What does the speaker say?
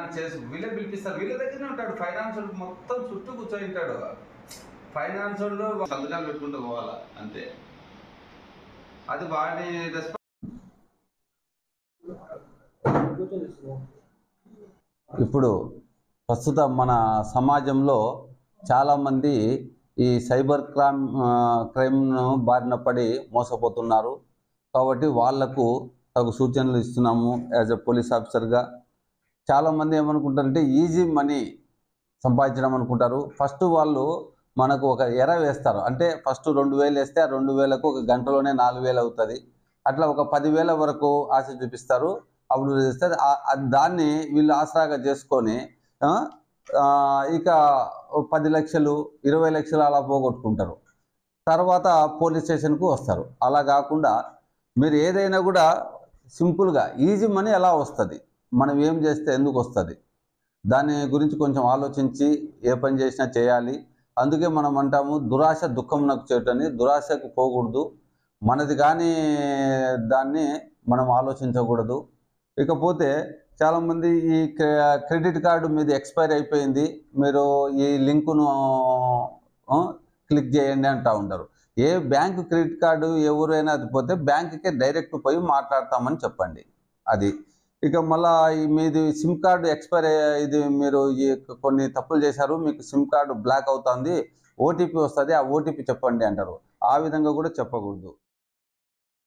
Finance చేసి వీళ్ళే పిలిపిస్తారు, వీళ్ళ దగ్గరనే ఉంటాడు. ఫైనాన్స్ మొత్తం చుట్టూ కూర్చొని ఉంటాడు. ఫైనాన్స్ వాళ్ళు సంతకాలు పెట్టుకుంటూ పోవాలా అంతే. అది వాడి ఇప్పుడు ప్రస్తుతం మన సమాజంలో చాలామంది ఈ సైబర్ క్రైమ్ను బారిన పడి మోసపోతున్నారు. కాబట్టి వాళ్లకు తగు సూచనలు ఇస్తున్నాము. యాజ్ ఎ పోలీస్ ఆఫీసర్గా చాలామంది ఏమనుకుంటారంటే ఈజీ మనీ సంపాదించడం అనుకుంటారు. ఫస్ట్ వాళ్ళు మనకు ఒక ఎర వేస్తారు. అంటే ఫస్ట్ 2000 వేస్తే ఆ 2000కు ఒక గంటలోనే 4000 అవుతుంది. అట్లా ఒక 10,000 వరకు ఆశ చూపిస్తారు. అప్పుడు చేస్తే దాన్ని వీళ్ళు ఆసరాగా చేసుకొని ఇక 10 లక్షలు 20 లక్షలు అలా పోగొట్టుకుంటారు. తర్వాత పోలీస్ స్టేషన్కు వస్తారు. అలా కాకుండా మీరు ఏదైనా కూడా సింపుల్గా ఈజీ మనీ ఎలా వస్తుంది, మనం ఏం చేస్తే ఎందుకు వస్తుంది, దాని గురించి కొంచెం ఆలోచించి ఏ పని చేసినా చేయాలి. అందుకే మనం అంటాము దురాశ దుఃఖం నాకు చేటని. దురాశకు పోకూడదు, మనది కానీ దాన్ని మనం ఆలోచించకూడదు. ఇకపోతే చాలామంది ఈ క్రెడిట్ కార్డు మీది ఎక్స్పైర్ అయిపోయింది, మీరు ఈ లింకును క్లిక్ చేయండి అంటూ ఉంటారు. ఏ బ్యాంకు క్రెడిట్ కార్డు ఎవరైనా అది పోతే బ్యాంకుకే డైరెక్ట్ పోయి మాట్లాడతామని చెప్పండి. అది ఇక మళ్ళీ మీది సిమ్ కార్డు ఎక్స్పైర్ ఇది మీరు కొన్ని తప్పులు చేశారు, మీకు సిమ్ కార్డు బ్లాక్ అవుతుంది, ఓటీపీ వస్తుంది, ఆ ఓటీపీ చెప్పండి అంటారు. ఆ విధంగా కూడా చెప్పకూడదు.